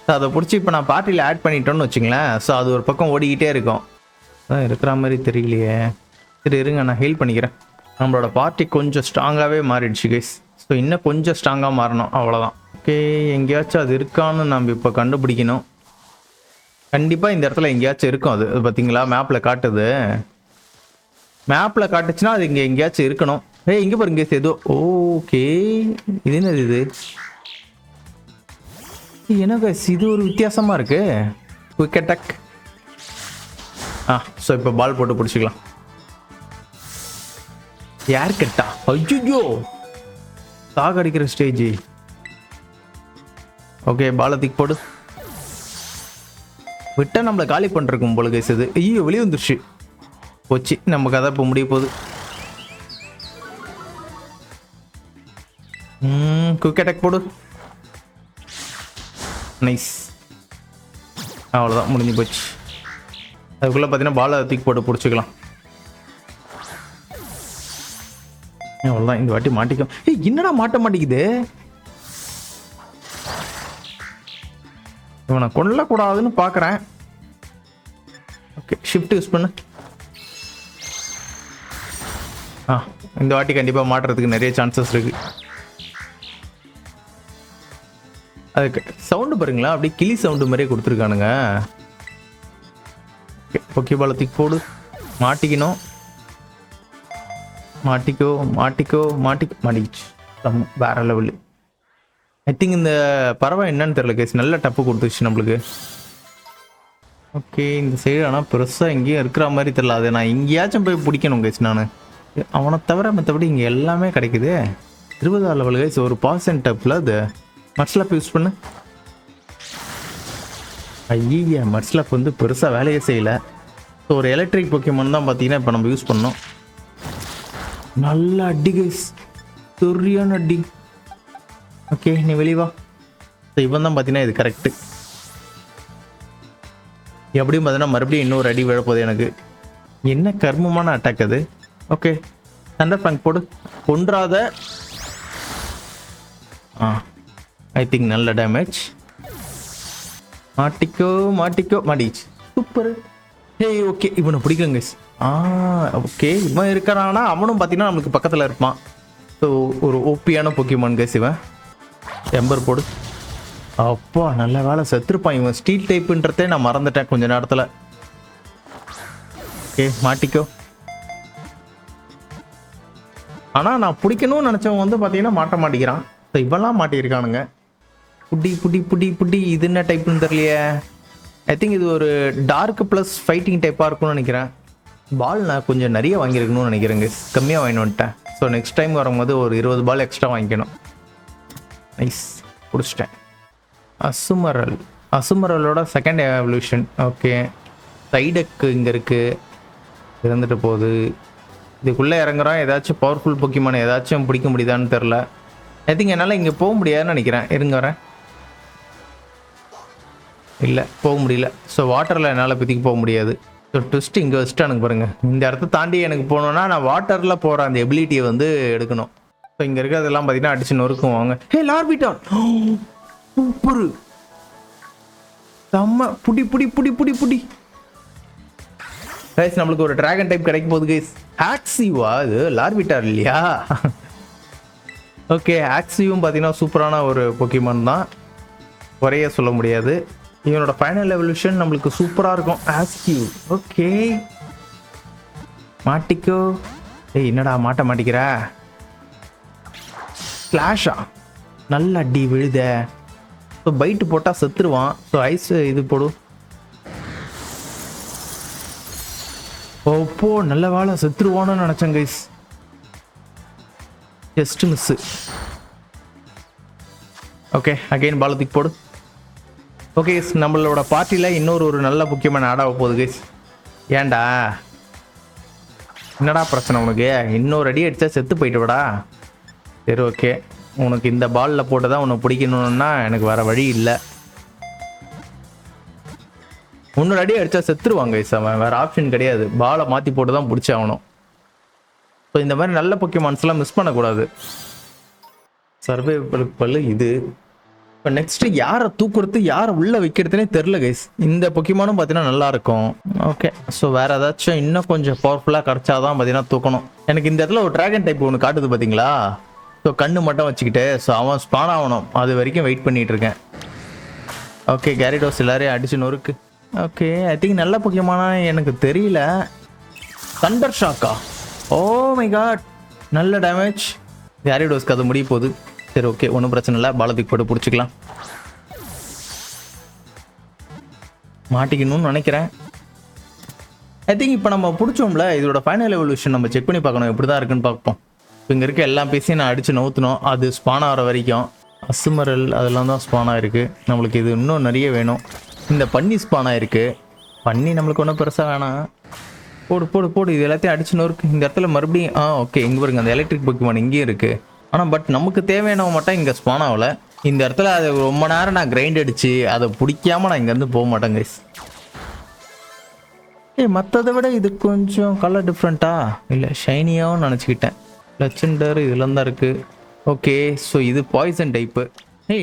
S1: ஸோ அதை பிடிச்சி இப்போ நான் பார்ட்டியில் ஆட் பண்ணிட்டோன்னு வச்சுங்களேன். ஸோ அது ஒரு பக்கம் ஓடிக்கிட்டே இருக்கும். அதான் இருக்கிற மாதிரி தெரியலையே. சரி இருங்க, நான் ஹீல் பண்ணிக்கிறேன். நம்மளோட பார்ட்டி கொஞ்சம் ஸ்ட்ராங்காகவே மாறிடுச்சு கைஸ். ஸோ இன்னும் கொஞ்சம் ஸ்ட்ராங்காக மாறணும், அவ்வளோதான். ஓகே, எங்கேயாச்சும் அது இருக்கான்னு நம்ம இப்போ கண்டுபிடிக்கணும். கண்டிப்பாக இந்த இடத்துல எங்கேயாச்சும் இருக்கும். அது பார்த்தீங்களா, மேப்பில் காட்டுது. மேப்பில் காட்டுச்சுன்னா அது இங்கே எங்கேயாச்சும் இருக்கணும். இங்கே பாருங்க ஏதோ. ஓகே, இது என்னது இது? எனக்கு இது ஒரு வித்தியாசமாக இருக்கு. Quick attack. ஸோ இப்போ பால் போட்டு பிடிச்சிக்கலாம். யார் கட்டா? ஐயோ, சாக அடிக்கிற ஸ்டேஜ். ஓகே, பாலை தூக்கி போடு. விட்டா நம்மளை காலி பண்ணிருக்கும் போல கைஸ். இது ஐயோ வெளியே வந்துருச்சு. போச்சு, நம்ம கதை இப்போ முடிய போகுது. குயிக் அட்டாக் போடு. நைஸ், அவ்வளோதான், முடிஞ்சு போச்சு. அதுக்குள்ளே பார்த்தீங்கன்னா பாலை தூக்கி போட்டு பிடிச்சிக்கலாம். அவ்வளோதான், இந்த வாட்டி மாட்டிக்கும். என்னடா மாட்ட மாட்டேங்குது? இவனை கொல்லக்கூடாதுன்னு பார்க்குறேன். ஓகே, ஷிஃப்ட் யூஸ் பண்ணு. இந்த வாட்டி கண்டிப்பாக மாட்டுறதுக்கு நிறைய சான்சஸ் இருக்கு. அதுக்கு சவுண்டு பாருங்களா, அப்படியே கிளி சவுண்டு மாதிரியே கொடுத்துருக்கானுங்க. ஓகே, பால தூக்கி போடு. மாட்டிக்கணும். மாட்டிக்கோ மாட்டிக்கோ மாட்டிக்கிச்சு. வேற லெவலு. ஐ திங்க் இந்த பறவை என்னன்னு தெரியல கேஸ், நல்ல டப்பு கொடுத்துச்சு நம்மளுக்கு. ஓகே, இந்த சைடு ஆனால் பெருசாக எங்கேயும் இருக்கிற மாதிரி தெரியல. அதை நான் எங்கேயாச்சும் போய் பிடிக்கணும் கேஸ். நான் அவனை தவிர மற்றபடி இங்கே எல்லாமே கிடைக்குது. 20 லெவல் கேஸ். ஒரு பாசன் டப்பில் அது மட்ஸ்லாப் யூஸ் பண்ணு. ஐயா, மட்ஸ்லாப் வந்து பெருசாக வேலையே செய்யலை. ஸோ ஒரு எலக்ட்ரிக் பொக்கிமான் தான் பார்த்தீங்கன்னா இப்போ நம்ம யூஸ் பண்ணோம். நல்ல அடி கைஸ், சரியான அடி. ஓகே, நீ வெளிவா. ஸோ இவன் தான் பார்த்தீங்கன்னா இது கரெக்டு. எப்படியும் பார்த்தீங்கன்னா மறுபடியும் இன்னொரு அடி விழப்போகுது எனக்கு. என்ன கர்மமான அட்டாக் அது. ஓகே, தண்டர் ஃபிளாங்க் போடு. கொன்றாத. ஐ திங்க் நல்ல டேமேஜ். மாட்டிக்கோ மாட்டிக்கோ மாட்டிச்சு. சூப்பர். ஓகே, இவனை பிடிக்குங்க. ஓகே, இவன் இருக்கிறான்னா அவனும் பார்த்தீங்கன்னா நம்மளுக்கு பக்கத்தில் இருப்பான். ஸோ ஒரு ஓபியான பொக்கிமான் கேஸ் இவன். எம்பர் போடு. அப்பா நல்ல வேலை செத்துருப்பான். இவன் ஸ்டீல் டைப்புன்றதே நான் மறந்துட்டேன் கொஞ்ச நேரத்தில். ஓகே, மாட்டிக்கோ. ஆனால் நான் பிடிக்கணும்னு நினச்சவங்க வந்து பார்த்தீங்கன்னா மாட்ட மாட்டேங்கிறான். ஸோ இவெல்லாம் மாட்டியிருக்கானுங்க. புடி புடி புடி புடி இது என்ன டைப்னு தெரியலையே. ஐ திங்க் இது ஒரு டார்க் ப்ளஸ் ஃபைட்டிங் டைப்பாக இருக்கும்னு நினைக்கிறேன். பால் நான் கொஞ்சம் நிறைய வாங்கியிருக்கணும்னு நினைக்கிறேங்க. கம்மியாக வாங்கிட்டு வந்துட்டேன். ஸோ நெக்ஸ்ட் டைம் வரும்போது ஒரு 20 பால் எக்ஸ்ட்ரா வாங்கிக்கணும். நைஸ், பிடிச்சிட்டேன். அசுமரலோட செகண்ட் எவல்யூஷன். ஓகே, சைடக்கு இங்கே இருக்குது, இறந்துட்டு போகுது. இதுக்குள்ளே இறங்குறோம். ஏதாச்சும் பவர்ஃபுல் பொக்கிமான ஏதாச்சும் பிடிக்க முடியுதான்னு தெரில. ஐ திங்க் என்னால் இங்கே போக முடியாதுன்னு நினைக்கிறேன். இருங்க வரேன். இல்லை, போக முடியல. ஸோ வாட்டரில் என்னால் இப்போதைக்கு போக முடியாது. ஸோ ட்விஸ்ட் இங்கே வச்சுட்டு எனக்கு பாருங்கள். இந்த இடத்த தாண்டி எனக்கு போகணுன்னா நான் வாட்டரில் போகிற அந்த எபிலிட்டியை வந்து எடுக்கணும். ஸோ இங்கே இருக்கிறதெல்லாம் பார்த்தீங்கன்னா அடிச்சு நொறுக்குவாங்க. ஹே லார்பிட்டான், சூப்பரு, செம்ம. புடி புடி புடி புடி புடி கைஸ். நம்மளுக்கு ஒரு டிராகன் டைப் கிடைக்கும் போது கைஸ். ஆக்சிவா, இது லார்பிட்டார் இல்லையா? ஓகே, ஆக்சிவும் பார்த்தீங்கன்னா சூப்பரான ஒரு பொக்கிமான் தான், குறைய சொல்ல முடியாது. இவனோட ஃபைனல் எவல்யூஷன் நம்மளுக்கு சூப்பராக இருக்கும். ஆஸ்கியூ. ஓகே, மாட்டிக்கோ. ஏய் என்னடா மாட்ட மாட்டிக்கிற? ஸ்லாஷா, நல்ல அடி விழுத. ஸோ பைட்டு போட்டால் செத்துருவான். ஸோ ஐஸ் இது போடு. ஓப்போ, நல்ல வேலை செத்துருவான்னு நினச்சேன் guys. Just miss. Okay, again ball தூக்கி போடு. ஓகே, நம்மளோட பார்ட்டியில் இன்னொரு நல்ல முக்கியமான ஆடாக போகுது கைஸ். ஏன்டா, என்னடா பிரச்சனை உனக்கு? இன்னொரு அடி அடித்தா செத்து போயிட்டு விடா. சரி ஓகே, உனக்கு இந்த பாலில் போட்டு தான் உன்னை பிடிக்கணுன்னா எனக்கு வேறு வழி இல்லை. முன்னூறு அடி அடித்தா செத்துருவாங்க கைஸ். அவன் வேறு ஆப்ஷன் கிடையாது. பாலை மாற்றி போட்டு தான் பிடிச்சாகணும். ஸோ இந்த மாதிரி நல்ல பொக்கிமான்ஸ்லாம் மிஸ் பண்ணக்கூடாது. சர்வைவல் இது. இப்போ நெக்ஸ்ட்டு யாரை தூக்குறது, யாரை உள்ளே வைக்கிறதுனே தெரில கைஸ். இந்த பொக்கிமானும் பார்த்தீங்கன்னா நல்லாயிருக்கும். ஓகே, ஸோ வேறு ஏதாச்சும் இன்னும் கொஞ்சம் பவர்ஃபுல்லாக கிடச்சாதான் பார்த்தீங்கன்னா தூக்கணும். எனக்கு இந்த இடத்துல ஒரு ட்ராகன் டைப் ஒன்று காட்டுது பார்த்தீங்களா? ஸோ கண்ணு மட்டும் வச்சுக்கிட்டு ஸோ அவன் ஸ்பான் ஆகணும். அது வரைக்கும் வெயிட் பண்ணிகிட்டு இருக்கேன். ஓகே, கேரிடோஸ் எல்லாரையும் அடிச்சு நொறுக்கு. ஓகே, ஐ திங்க் நல்ல பொக்கியமானா எனக்கு தெரியல. தண்டர் ஷாக்கா? ஓ மை காட், நல்ல டேமேஜ். கேரிடோஸ்க்கு அது முடிய போகுது. சரி ஓகே, ஒன்றும் பிரச்சனை இல்லை. பாலத்துக்கு போட்டு பிடிச்சிக்கலாம். மாட்டிக்கணும்னு நினைக்கிறேன். ஐ திங்க் இப்போ நம்ம பிடிச்சோம்ல, இதோட ஃபைனல் எவல்யூஷன் நம்ம செக் பண்ணி பார்க்கணும் எப்படி தான் இருக்குன்னு பார்ப்போம். இப்போ இங்கே இருக்க எல்லா பீஸையும் நான் அடித்து நவுத்தணும். அது ஸ்பான் ஆகிற வரைக்கும். அசுமரல் அதெல்லாம் தான் ஸ்பான் ஆகிருக்கு. நம்மளுக்கு இது இன்னும் நிறைய வேணும். இந்த பன்னி ஸ்பான் ஆகிருக்கு. பன்னி நம்மளுக்கு ஒன்றும் பெருசாக வேணாம். போடு போடு போடு, இது எல்லாத்தையும் அடிச்சு நொறுக்கு. இந்த இடத்துல மறுபடியும் ஓகே, இங்கே பாருங்க, அந்த எலக்ட்ரிக் பொக்கிமான் இங்கேயும் இருக்குது. ஆனால் பட் நமக்கு தேவையானவங்க மட்டும் இங்கே ஸ்பான் ஆகலை. இந்த இடத்துல அது ரொம்ப நேரம் நான் கிரைண்ட் அடித்து அதை பிடிக்காமல் நான் இங்கேருந்து போக மாட்டேன் கைஸ். மற்றதை விட இது கொஞ்சம் கலர் டிஃப்ரெண்ட்டா இல்லை ஷைனியாகவும் நினச்சிக்கிட்டேன். லெஜெண்டர் இதெல்லாம் தான் இருக்குது. ஓகே, ஸோ இது பாய்சன் டைப்பு.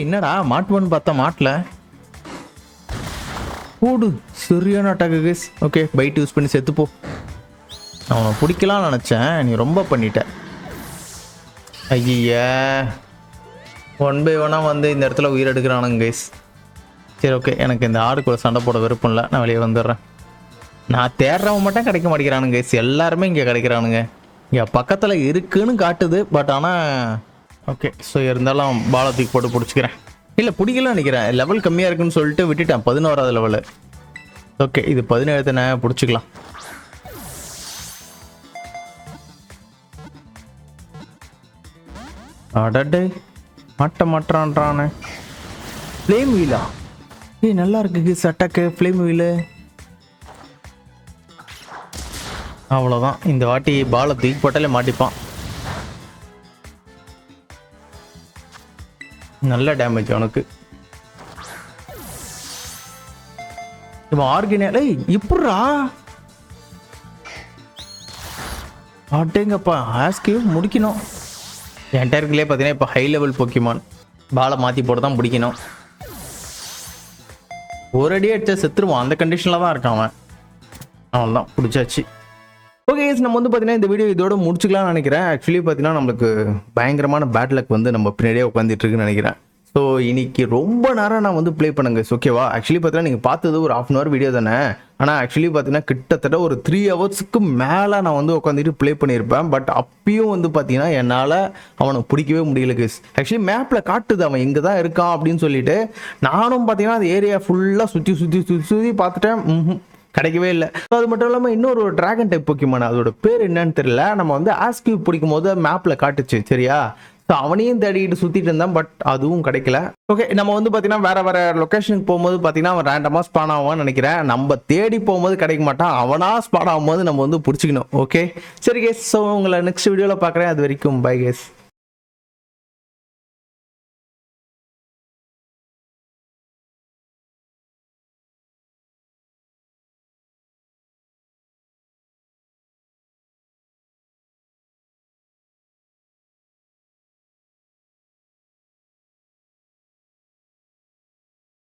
S1: என்னடா மாட்டுவான்னு பார்த்தா மாட்டல. ஓடு, சரியான attack guys. Okay, bite use பண்ணி செத்துப்போ. நான் அவனை பிடிக்கலாம்னு நினச்சேன், நீ ரொம்ப பண்ணிட்ட. ஐயா, 1 by 1 வந்து இந்த இடத்துல உயிர் எடுக்கிறானுங்க கைஸ். சரி ஓகே, எனக்கு இந்த ஆடுக்குள்ள சண்டை போட விருப்பம் இல்லை. நான் வெளியே வந்துடுறேன். நான் தேடுறவன் மட்டும் கிடைக்க மாட்டேங்கிறானுங்க கைஸ். எல்லாருமே இங்கே கிடைக்கிறானுங்க. இங்கே பக்கத்தில் இருக்குன்னு காட்டுது. பட் ஆனால் ஓகே, ஸோ இருந்தாலும் பாலை தூக்கி போட்டு பிடிச்சிக்கிறேன். இல்லை பிடிக்கலன்னு நினைக்கிறேன். லெவல் கம்மியாக இருக்குன்னு சொல்லிட்டு விட்டுட்டேன். 11வது லெவலு. ஓகே, இது 17 நான் பிடிச்சிக்கலாம். அடடே, மாட்டான்றானே. ஃப்ளேம் வீலா? நல்லா இருக்கு சட்டக்கு ஃப்ளேம் வீலு. அவ்வளோதான், இந்த வாட்டி பாலை தூக்கி போட்டாலே மாட்டிப்பான். நல்ல டேமேஜ் அவனுக்கு. இவன் ஆர்கினே இப்படா ஆட்டேங்கப்பா. ஆஸ்கியூ முடிக்கணும். என் டேர்க்கிலே பார்த்தீங்கன்னா இப்போ ஹை லெவல் பொக்கிமான். பாலை மாற்றி போட்டு தான் பிடிக்கணும். ஒரு அடி அடிச்சா செத்துருவான். அந்த கண்டிஷனில் தான் இருக்கான் அவன். அவன்தான் பிடிச்சாச்சு. ஓகே, நம்ம வந்து பார்த்தீங்கன்னா இந்த வீடியோ இதோட முடிச்சுக்கலாம்னு நினைக்கிறேன். ஆக்சுவலி பார்த்தீங்கன்னா நம்மளுக்கு பயங்கரமான பேட் லக் வந்து நம்ம பின்னாடியே உட்காந்துட்டு இருக்குன்னு நினைக்கிறேன். ஸோ இன்னைக்கு ரொம்ப நேரம் நான் வந்து ப்ளே பண்ணுங்க ஓகேவா. ஆக்சுவலி பார்த்தீங்கன்னா நீங்கள் பார்த்தது ஒரு ½ hour வீடியோ தானே. ஆனால் ஆக்சுவலி பார்த்தீங்கன்னா கிட்டத்தட்ட ஒரு 3 ஹவர்ஸுக்கு மேலே நான் வந்து உட்காந்துட்டு ப்ளே பண்ணியிருப்பேன். பட் அப்பயும் வந்து பார்த்தீங்கன்னா என்னால் அவனை பிடிக்கவே முடியல கைஸ். ஆக்சுவலி மேப்பில் காட்டுது அவன் இங்கே தான் இருக்கான் அப்படின்னு சொல்லிட்டு. நானும் பார்த்தீங்கன்னா அந்த ஏரியா ஃபுல்லாக சுற்றி பார்த்துட்டேன். கிடைக்கவே இல்லை. ஸோ அது மட்டும் இல்லாமல் இன்னொரு டிராகன் டைப் போக்கிமான், அதோட பேர் என்னன்னு தெரியல. நம்ம வந்து ஆஸ்கியூ பிடிக்கும் போது மேப்பில் காட்டுச்சு சரியா. ஸோ அவனையும் தேடிட்டு சுற்றிட்டு இருந்தான். பட் அதுவும் கிடைக்கல. ஓகே, நம்ம வந்து பார்த்தீங்கன்னா வேற லொக்கேஷனுக்கு போகும்போது பார்த்தீங்கன்னா அவன் ரேண்டமாக ஸ்பான் ஆவான்னு நினைக்கிறேன். நம்ம தேடி போகும்போது கிடைக்க மாட்டான். அவனா ஸ்பான் ஆகும்போது நம்ம வந்து பிடிச்சிக்கணும். ஓகே சரி கேஸ். ஸோ உங்களை நெக்ஸ்ட் வீடியோவில் பார்க்குறேன். அது வரைக்கும் பை கேஸ்.